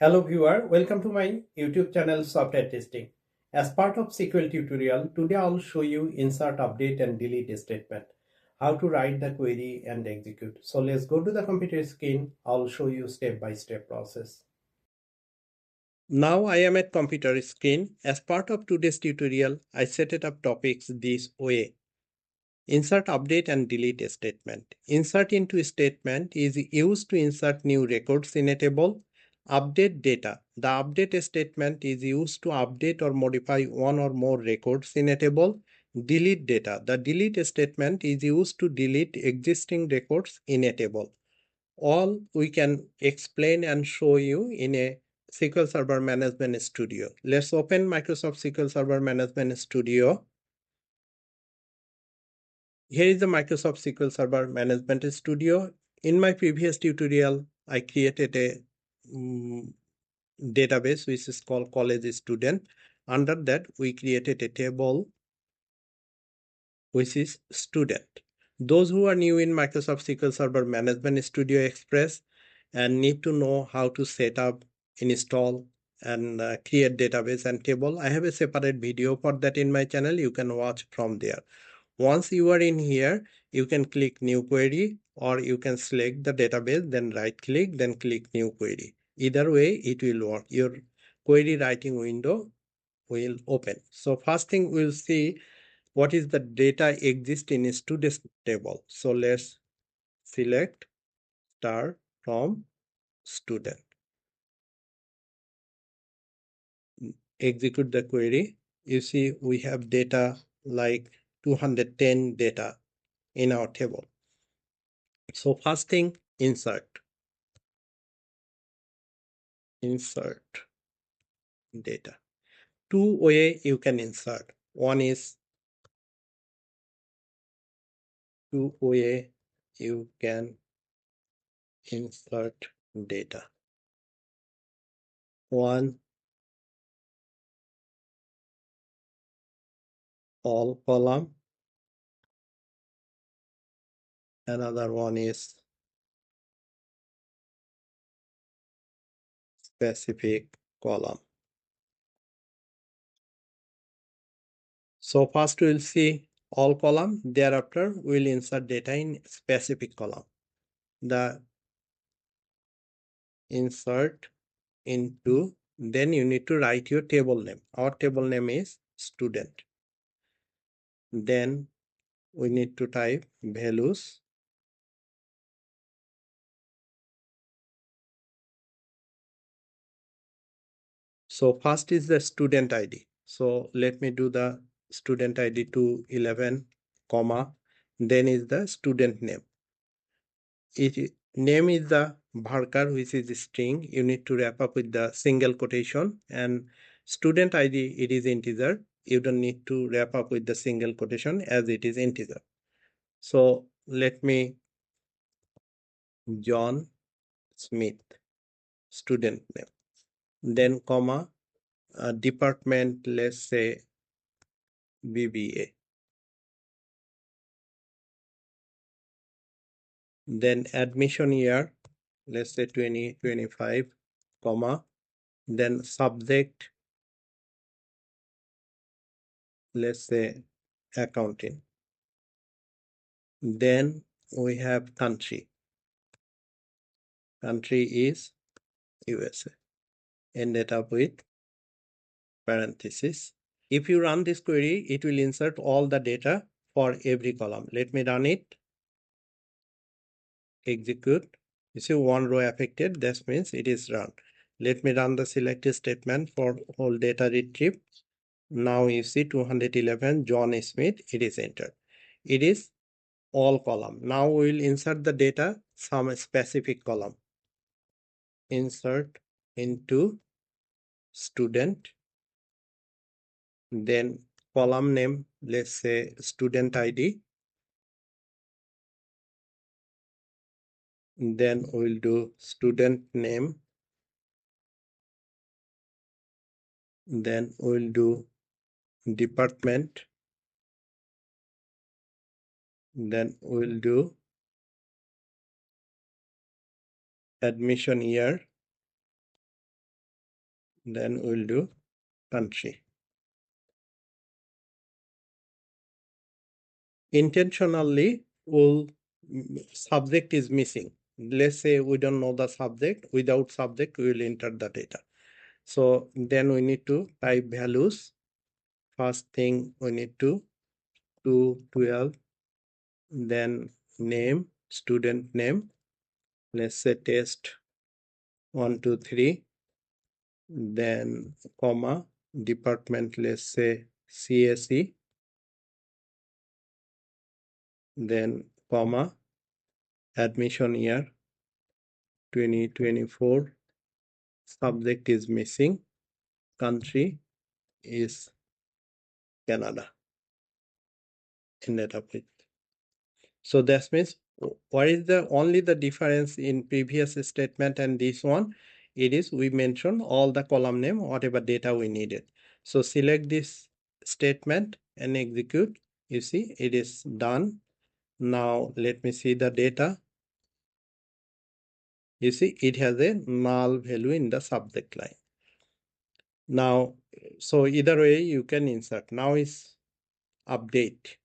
Hello viewer, welcome to my YouTube channel Software Testing. As part of SQL tutorial, today I'll show you insert, update and delete statement, how to write the query and execute. So let's go to the computer screen. I'll show you step-by-step process. Now I am at computer screen. As part of today's tutorial, I set it up topics this way. Insert, update and delete a statement. Insert into statement is used to insert new records in a table. Update data. The update statement is used to update or modify one or more records in a table. Delete data. The delete statement is used to delete existing records in a table. All we can explain and show you in a SQL Server Management Studio. Let's open Microsoft SQL Server Management Studio. Here is the Microsoft SQL Server Management Studio. In my previous tutorial, I created a database which is called college student. Under that, we created a table which is student. Those who are new in Microsoft SQL Server Management Studio Express and need to know how to set up, install, and create database and table, I have a separate video for that in my channel. You can watch from there. Once you are in here, you can click new query or you can select the database, then right click, then click new query. Either way, it will work. Your query writing window will open. So first thing we'll see what is the data exist in students table. So let's select star from student. Execute the query. You see we have data like 210 data in our table. So first thing, insert data. Two way you can insert. One is two way you can insert data. One, all column. Another one is specific column. So first we'll see all column. Thereafter we'll insert data in specific column. The insert into, then you need to write your table name. Our table name is student. Then we need to type values. So first is the student ID. So let me do the student ID to 11, comma, then is the student name. Name is the varchar, which is string. You need to wrap up with the single quotation, and student ID, it is integer. You don't need to wrap up with the single quotation as it is integer. So let me John Smith, student name, then comma, department, let's say BBA. Then admission year, let's say 2025, comma, then subject, let's say accounting. Then we have country. Country is USA. Ended up with parenthesis. If you run this query, it will insert all the data for every column. Let me run it. Execute. You see one row affected. That means it is run. Let me run the select statement for whole data retrieve. Now you see 211 John Smith. It is entered. It is all column. Now we will insert the data some specific column. Insert into student, then column name, let's say student ID, then we'll do student name, then we'll do department, then we'll do admission year, then we'll do country. Intentionally, subject is missing. Let's say we don't know the subject. Without subject, we will enter the data. So then we need to type values. First thing we need to 12, then name, student name. Let's say test 1, 2, 3. Then comma, department, let's say CSE. Then comma, admission year 2024. Subject is missing. Country is Canada. Ended up with. So that means what is the only the difference in previous statement and this one? It is we mention all the column name, whatever data we needed. So select this statement and execute. You see it is done. Now let me see the data. You see it has a null value in the subject line. Now, so either way you can insert. Now is update.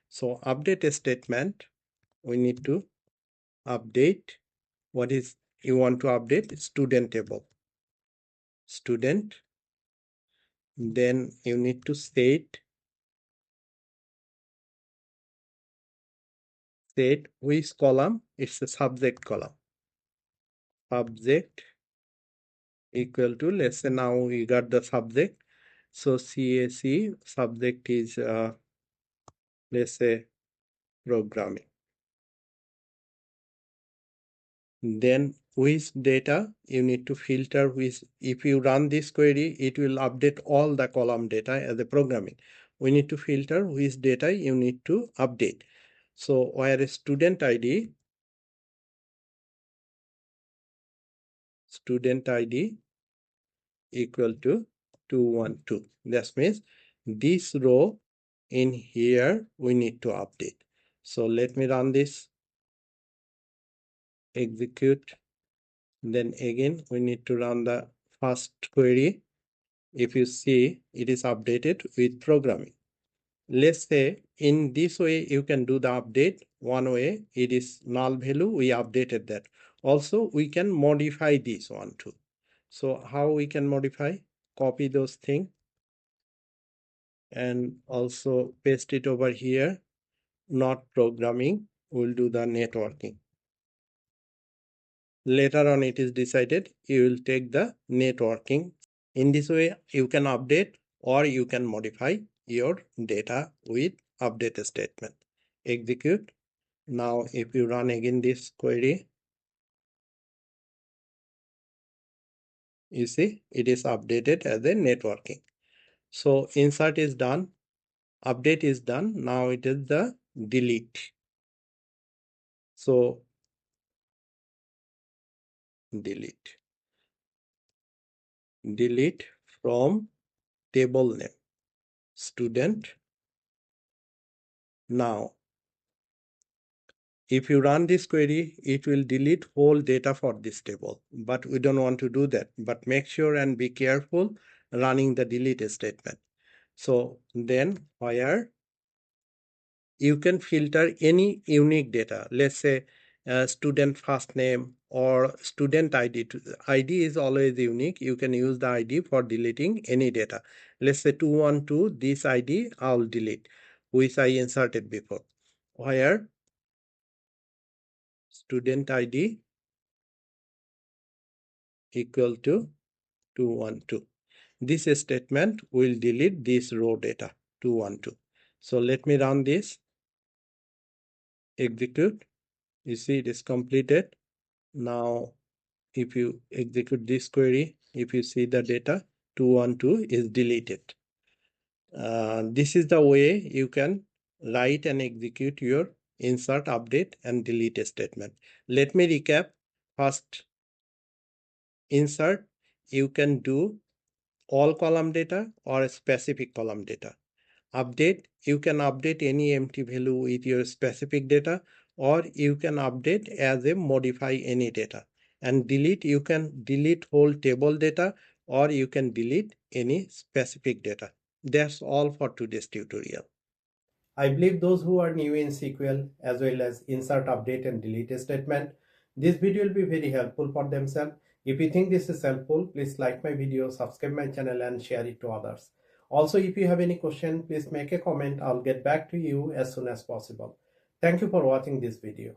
So update a statement, we need to update. What is you want to update? Student table. Student. Then you need to set which column? It's a subject column. Subject equal to, let's say now we got the subject. So CAC subject is let's say programming. Then which data you need to filter with. If you run this query, it will update all the column data as a programming. We need to filter which data you need to update. So where student ID equal to 212. That means this row in here we need to update. So let me run this, execute. Then again we need to run the first query. If you see, it is updated with programming. Let's say in this way you can do the update. One way it is null value, we updated that. Also we can modify this one too. So how we can modify? Copy those things and also paste it over here. Not programming, we'll do the networking. Later on it is decided you will take the networking. In this way you can update or you can modify your data with update statement. Execute. Now if you run again this query, you see it is updated as a networking. So insert is done, update is done. Now it is the delete. So delete from table name student. Now if you run this query, it will delete whole data for this table, but we don't want to do that. But make sure and be careful running the delete statement. So then where you can filter any unique data, let's say student first name or student ID. ID is always unique. You can use the ID for deleting any data. Let's say 212, this ID I'll delete, which I inserted before. Where student ID equal to 212. This statement will delete this row data 212. So let me run this, execute. You see it is completed. Now if you execute this query, if you see the data 212 is deleted. This is the way you can write and execute your insert, update and delete statement. Let me recap. First, insert, you can do all column data or a specific column data. Update, you can update any empty value with your specific data, or you can update as a modify any data. And delete, you can delete whole table data or you can delete any specific data. That's all for today's tutorial. I believe those who are new in SQL as well as insert, update and delete statement, this video will be very helpful for themselves. If you think this is helpful, please like my video, subscribe my channel and share it to others. Also, if you have any question, please make a comment. I'll get back to you as soon as possible. Thank you for watching this video.